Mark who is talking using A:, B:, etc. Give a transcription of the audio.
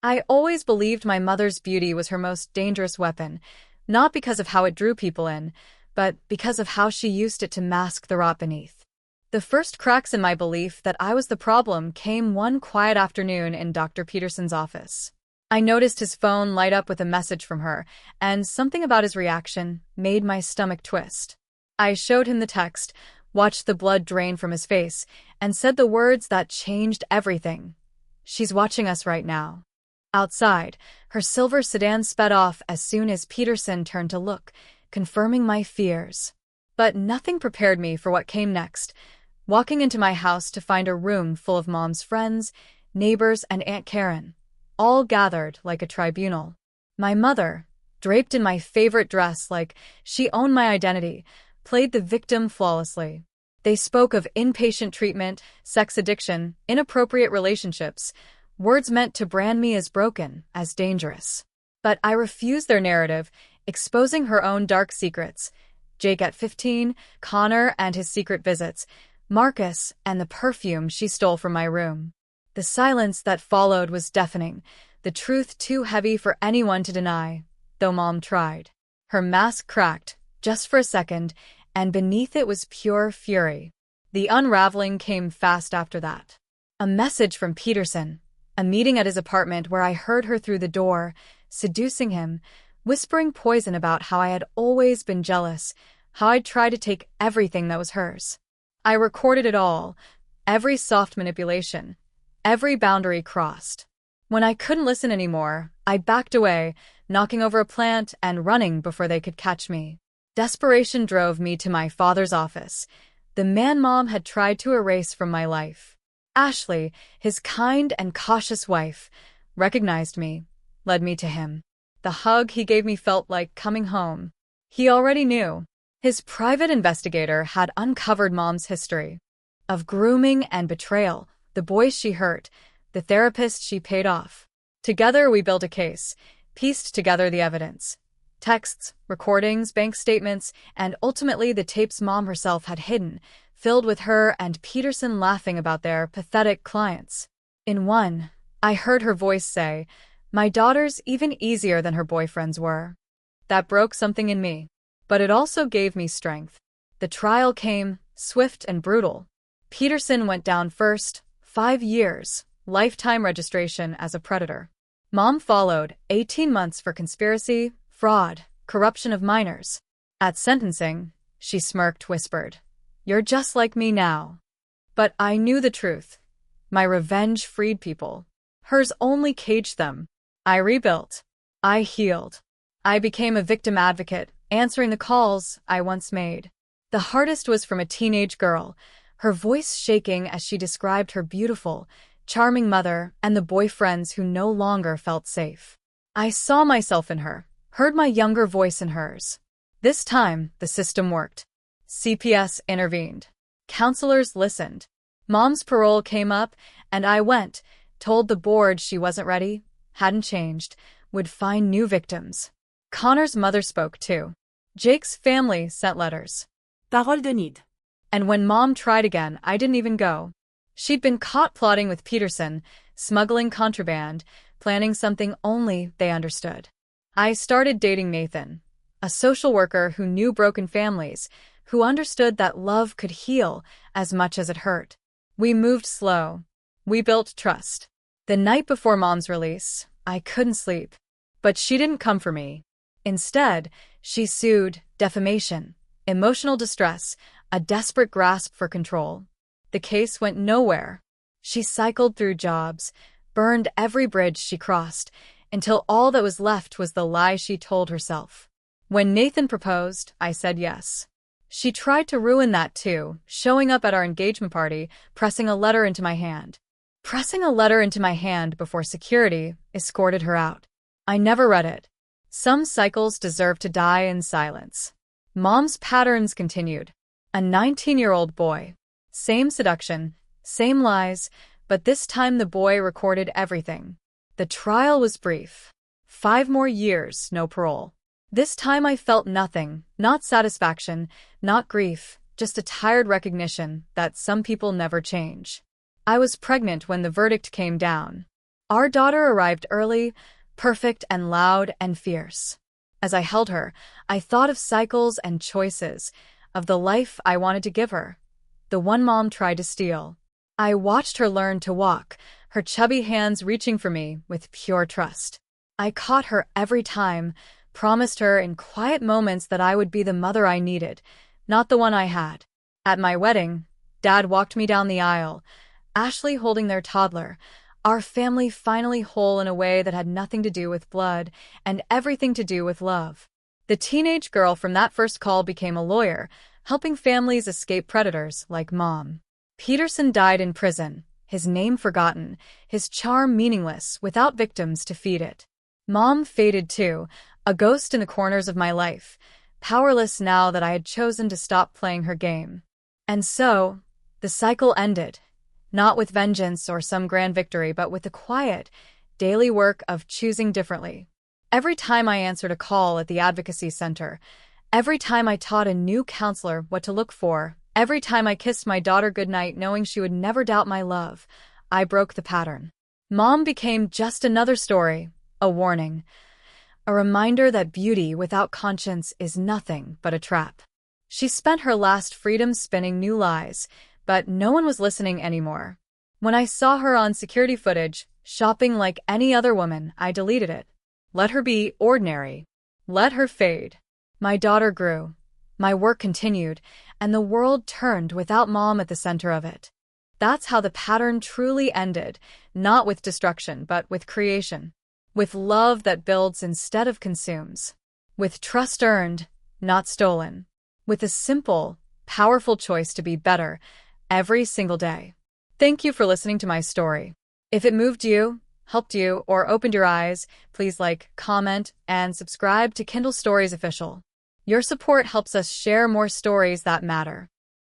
A: I always believed my mother's beauty was her most dangerous weapon, not because of how it drew people in, but because of how she used it to mask the rot beneath. The first cracks in my belief that I was the problem came one quiet afternoon in Dr. Peterson's office. I noticed his phone light up with a message from her, and something about his reaction made my stomach twist. I showed him the text, watched the blood drain from his face, and said the words that changed everything. "She's watching us right now." Outside, her silver sedan sped off as soon as Peterson turned to look, confirming my fears. But nothing prepared me for what came next. Walking into my house to find a room full of Mom's friends, neighbors, and Aunt Karen, all gathered like a tribunal. My mother, draped in my favorite dress like she owned my identity, played the victim flawlessly. They spoke of inpatient treatment, sex addiction, inappropriate relationships, words meant to brand me as broken, as dangerous. But I refused their narrative, exposing her own dark secrets. Jake at 15, Connor and his secret visits, Marcus and the perfume she stole from my room. The silence that followed was deafening, the truth too heavy for anyone to deny, though Mom tried. Her mask cracked, just for a second, and beneath it was pure fury. The unraveling came fast after that. A message from Peterson, a meeting at his apartment where I heard her through the door, seducing him, whispering poison about how I had always been jealous, how I'd tried to take everything that was hers. I recorded it all, every soft manipulation, every boundary crossed. When I couldn't listen anymore, I backed away, knocking over a plant and running before they could catch me. Desperation drove me to my father's office, the man Mom had tried to erase from my life. Ashley, his kind and cautious wife, recognized me, led me to him. The hug he gave me felt like coming home. He already knew. His private investigator had uncovered Mom's history of grooming and betrayal, the boys she hurt, the therapist she paid off. Together we built a case, pieced together the evidence. Texts, recordings, bank statements, and ultimately the tapes Mom herself had hidden, filled with her and Peterson laughing about their pathetic clients. In one, I heard her voice say, "My daughter's even easier than her boyfriends were." That broke something in me, but it also gave me strength. The trial came, swift and brutal. Peterson went down first, 5 years, lifetime registration as a predator. Mom followed, 18 months for conspiracy, fraud, corruption of minors. At sentencing, she smirked, whispered, "You're just like me now." But I knew the truth. My revenge freed people. Hers only caged them. I rebuilt. I healed. I became a victim advocate, answering the calls I once made. The hardest was from a teenage girl, her voice shaking as she described her beautiful, charming mother and the boyfriends who no longer felt safe. I saw myself in her, heard my younger voice in hers. This time, the system worked. CPS intervened. Counselors listened. Mom's parole came up, and I went, told the board she wasn't ready, hadn't changed, would find new victims. Connor's mother spoke too. Jake's family sent letters.
B: Parole de Nid.
A: And when Mom tried again, I didn't even go. She'd been caught plotting with Peterson, smuggling contraband, planning something only they understood. I started dating Nathan, a social worker who knew broken families, who understood that love could heal as much as it hurt. We moved slow. We built trust. The night before Mom's release, I couldn't sleep. But she didn't come for me. Instead, she sued, defamation, emotional distress, a desperate grasp for control. The case went nowhere. She cycled through jobs, burned every bridge she crossed, until all that was left was the lie she told herself. When Nathan proposed, I said yes. She tried to ruin that too, showing up at our engagement party, pressing a letter into my hand. Pressing a letter into my hand before security escorted her out. I never read it. Some cycles deserve to die in silence. Mom's patterns continued. A 19-year-old boy. Same seduction, same lies, but this time the boy recorded everything. The trial was brief. 5 more years, no parole. This time I felt nothing, not satisfaction, not grief, just a tired recognition that some people never change. I was pregnant when the verdict came down. Our daughter arrived early, perfect and loud and fierce. As I held her, I thought of cycles and choices, of the life I wanted to give her, the one Mom tried to steal. I watched her learn to walk, her chubby hands reaching for me with pure trust. I caught her every time, promised her in quiet moments that I would be the mother I needed, not the one I had. At my wedding, Dad walked me down the aisle, Ashley holding their toddler, our family finally whole in a way that had nothing to do with blood and everything to do with love. The teenage girl from that first call became a lawyer, helping families escape predators like Mom. Peterson died in prison, his name forgotten, his charm meaningless without victims to feed it. Mom faded too, a ghost in the corners of my life, powerless now that I had chosen to stop playing her game. And so, the cycle ended, not with vengeance or some grand victory, but with the quiet, daily work of choosing differently. Every time I answered a call at the advocacy center, every time I taught a new counselor what to look for, every time I kissed my daughter goodnight knowing she would never doubt my love, I broke the pattern. Mom became just another story, a warning, a reminder that beauty without conscience is nothing but a trap. She spent her last freedom spinning new lies, but no one was listening anymore. When I saw her on security footage, shopping like any other woman, I deleted it. Let her be ordinary. Let her fade. My daughter grew. My work continued, and the world turned without Mom at the center of it. That's how the pattern truly ended, not with destruction, but with creation. With love that builds instead of consumes. With trust earned, not stolen. With a simple, powerful choice to be better every single day. Thank you for listening to my story. If it moved you, helped you, or opened your eyes, please like, comment, and subscribe to Kindle Stories Official. Your support helps us share more stories that matter.